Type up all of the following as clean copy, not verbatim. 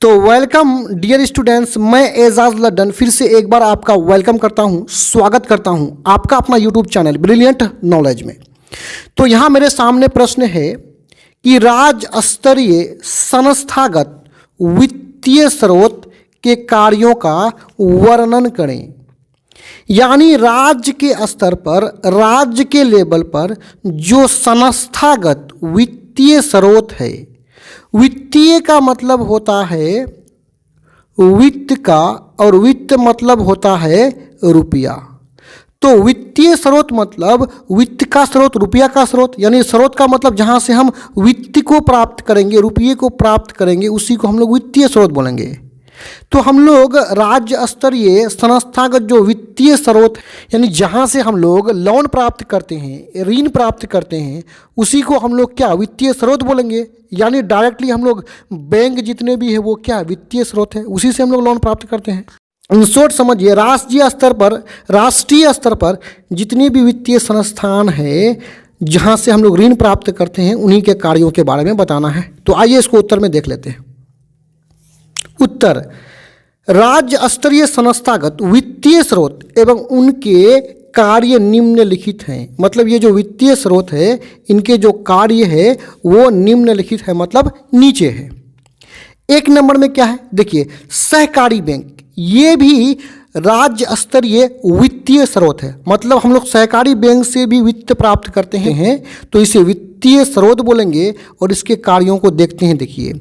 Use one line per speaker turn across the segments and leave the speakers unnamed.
तो welcome dear students, मैं एजाज लड्डन फिर से एक बार आपका वेलकम करता हूं, स्वागत करता हूं आपका अपना यूट्यूब चैनल ब्रिलियंट नॉलेज में। तो यहां मेरे सामने प्रश्न है कि राज्य स्तरीय संस्थागत वित्तीय स्रोत के कार्यों का वर्णन करें। यानी राज्य के स्तर पर, राज्य के लेवल पर जो संस्थागत वित्तीय स्रोत है, वित्तीय का मतलब होता है वित्त का, और वित्त मतलब होता है रुपया। तो वित्तीय स्रोत मतलब वित्त का स्रोत, रुपया का स्रोत, यानी स्रोत का मतलब जहाँ से हम वित्त को प्राप्त करेंगे, रुपये को प्राप्त करेंगे, उसी को हम लोग वित्तीय स्रोत बोलेंगे। तो हम लोग राज्य स्तरीय संस्थागत जो वित्तीय स्रोत, यानी जहाँ से हम लोग लोन प्राप्त करते हैं, ऋण प्राप्त करते हैं, उसी को हम लोग क्या वित्तीय स्रोत बोलेंगे। यानी डायरेक्टली हम लोग बैंक जितने भी है वो क्या वित्तीय स्रोत है, उसी से हम लोग लोन प्राप्त करते हैं। इन शॉर्ट समझिए, राष्ट्रीय स्तर पर जितनी भी वित्तीय संस्थान है जहाँ से हम लोग ऋण प्राप्त करते हैं, उन्हीं के कार्यों के बारे में बताना है। तो आइए इसको उत्तर में देख लेते हैं। उत्तर, राज्य स्तरीय संस्थागत वित्तीय स्रोत एवं उनके कार्य निम्नलिखित हैं। मतलब ये जो वित्तीय स्रोत है, इनके जो कार्य है वो निम्नलिखित है, मतलब नीचे है। एक नंबर में क्या है, देखिए सहकारी बैंक, ये भी राज्य स्तरीय वित्तीय स्रोत है। मतलब हम लोग सहकारी बैंक से भी वित्त प्राप्त करते हैं, तो इसे वित्तीय स्रोत बोलेंगे। और इसके कार्यों को देखते हैं। देखिए,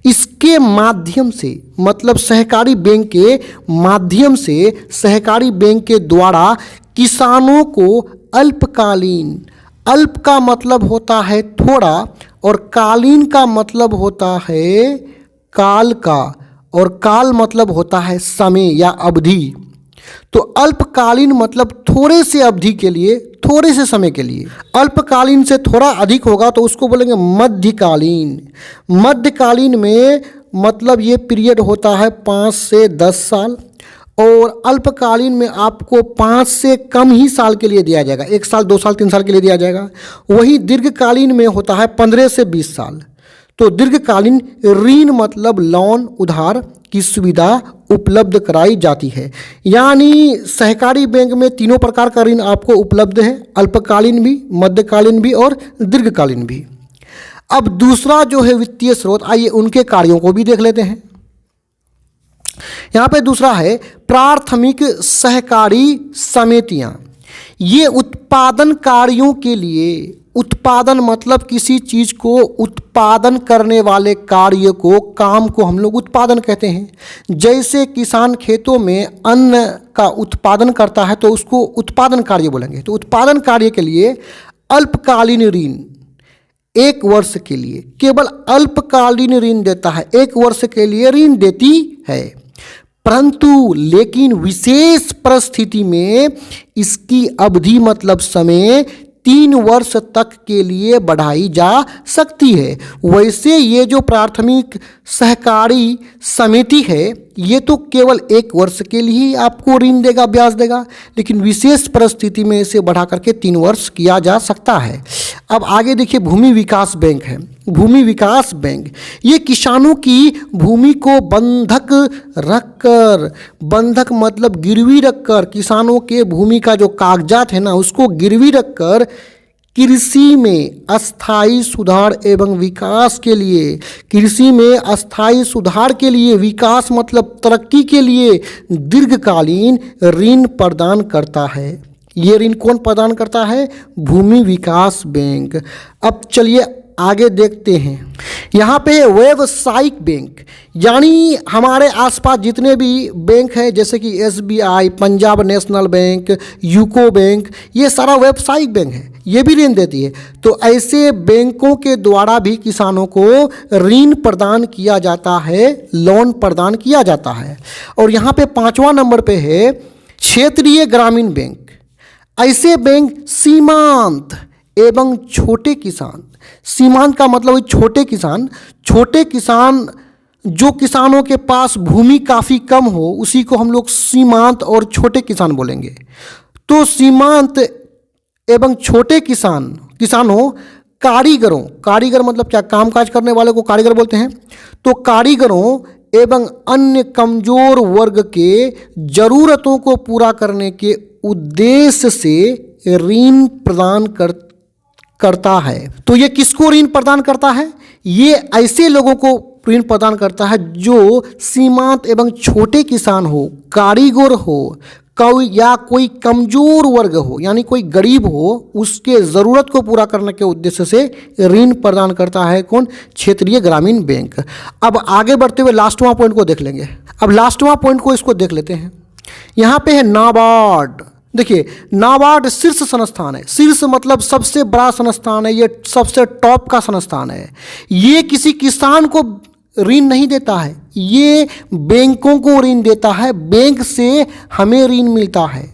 इसके माध्यम से, मतलब सहकारी बैंक के माध्यम से, सहकारी बैंक के द्वारा किसानों को अल्पकालीन, अल्प का मतलब होता है थोड़ा, और कालीन का मतलब होता है काल का, और काल मतलब होता है समय या अवधि। तो अल्पकालीन मतलब थोड़े से अवधि के लिए, थोड़े से समय के लिए। अल्पकालीन से थोड़ा अधिक होगा तो उसको बोलेंगे मध्यकालीन। मध्यकालीन में मतलब ये पीरियड होता है 5 से 10 साल, और अल्पकालीन में आपको 5 से कम ही साल के लिए दिया जाएगा, 1 साल 2 साल 3 साल के लिए दिया जाएगा। वही दीर्घकालीन में होता है 15 से 20 साल। तो दीर्घकालीन ऋण मतलब लोन, उधार की सुविधा उपलब्ध कराई जाती है। यानी सहकारी बैंक में तीनों प्रकार का ऋण आपको उपलब्ध है, अल्पकालीन भी, मध्यकालीन भी और दीर्घकालीन भी। अब दूसरा जो है वित्तीय स्रोत, आइए उनके कार्यों को भी देख लेते हैं। यहाँ पे दूसरा है प्राथमिक सहकारी समितियां। ये उत्पादन कार्यों के लिए, उत्पादन मतलब किसी चीज़ को उत्पादन करने वाले कार्य को, काम को हम लोग उत्पादन कहते हैं। जैसे किसान खेतों में अन्न का उत्पादन करता है तो उसको उत्पादन कार्य बोलेंगे। तो उत्पादन कार्य के लिए अल्पकालीन ऋण 1 वर्ष के लिए, केवल अल्पकालीन ऋण देता है, 1 वर्ष के लिए ऋण देती है। परंतु लेकिन विशेष परिस्थिति में इसकी अवधि मतलब समय 3 वर्ष तक के लिए बढ़ाई जा सकती है। वैसे ये जो प्राथमिक सहकारी समिति है, ये तो केवल 1 वर्ष के लिए ही आपको ऋण देगा, ब्याज देगा, लेकिन विशेष परिस्थिति में इसे बढ़ा करके 3 वर्ष किया जा सकता है। अब आगे देखिए, भूमि विकास बैंक है। भूमि विकास बैंक ये किसानों की भूमि को बंधक रखकर, बंधक मतलब गिरवी रखकर, किसानों के भूमि का जो कागजात है ना, उसको गिरवी रखकर कृषि में अस्थायी सुधार एवं विकास के लिए, कृषि में अस्थायी सुधार के लिए, विकास मतलब तरक्की के लिए दीर्घकालीन ऋण प्रदान करता है। ये ऋण कौन प्रदान करता है? भूमि विकास बैंक। अब चलिए आगे देखते हैं। यहाँ पे व्यावसायिक बैंक, यानी हमारे आसपास जितने भी बैंक हैं, जैसे कि SBI, Punjab national bank, UCO bank, ये सारा व्यावसायिक बैंक है, ये भी ऋण देती है। तो ऐसे बैंकों के द्वारा भी किसानों को ऋण प्रदान किया जाता है, लोन प्रदान किया जाता है। और यहाँ पे 5वां नंबर पे है क्षेत्रीय ग्रामीण बैंक। ऐसे बैंक सीमांत एवं छोटे किसान, सीमांत का मतलब छोटे किसान, छोटे किसान जो किसानों के पास भूमि काफ़ी कम हो, उसी को हम लोग सीमांत और छोटे किसान बोलेंगे। तो सीमांत एवं छोटे किसानों, कारीगरों, कारीगर मतलब क्या, कामकाज करने वाले को कारीगर बोलते हैं। तो कारीगरों एवं अन्य कमजोर वर्ग के जरूरतों को पूरा करने के उद्देश्य से ऋण प्रदान करता है। तो ये किसको ऋण प्रदान करता है? ये ऐसे लोगों को ऋण प्रदान करता है जो सीमांत एवं छोटे किसान हो, कारीगर हो, कोई कमजोर वर्ग हो, यानी कोई गरीब हो, उसके ज़रूरत को पूरा करने के उद्देश्य से ऋण प्रदान करता है कौन? क्षेत्रीय ग्रामीण बैंक। अब आगे बढ़ते हुए लास्टवां पॉइंट को देख लेंगे। अब लास्टवां पॉइंट को इसको देख लेते हैं। यहाँ पे है नाबार्ड। देखिए, नाबार्ड शीर्ष संस्थान है। शीर्ष मतलब सबसे बड़ा संस्थान है, ये सबसे टॉप का संस्थान है। ये किसी किसान को ऋण नहीं देता है, ये बैंकों को ऋण देता है। बैंक से हमें ऋण मिलता है।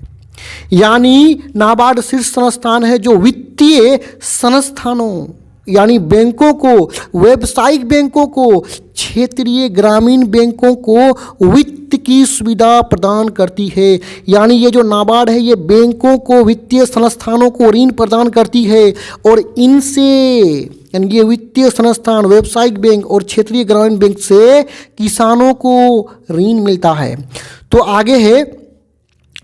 यानी नाबार्ड शीर्ष संस्थान है जो वित्तीय संस्थानों यानी बैंकों को, व्यावसायिक बैंकों को, क्षेत्रीय ग्रामीण बैंकों को वित्त की सुविधा प्रदान करती है। यानी ये जो नाबार्ड है ये बैंकों को, वित्तीय संस्थानों को ऋण प्रदान करती है और इनसे, यानी ये वित्तीय संस्थान, व्यावसायिक बैंक और क्षेत्रीय ग्रामीण बैंक से किसानों को ऋण मिलता है। तो आगे है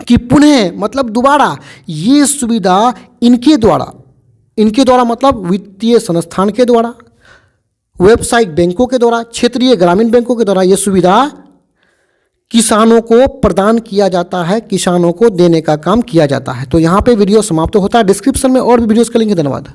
कि पुनः मतलब दोबारा ये सुविधा इनके द्वारा मतलब वित्तीय संस्थान के द्वारा, व्यावसायिक बैंकों के द्वारा, क्षेत्रीय ग्रामीण बैंकों के द्वारा ये सुविधा किसानों को प्रदान किया जाता है, किसानों को देने का काम किया जाता है। तो यहाँ पे वीडियो समाप्त होता है। डिस्क्रिप्शन में और भी वीडियोस का लिंक है। धन्यवाद।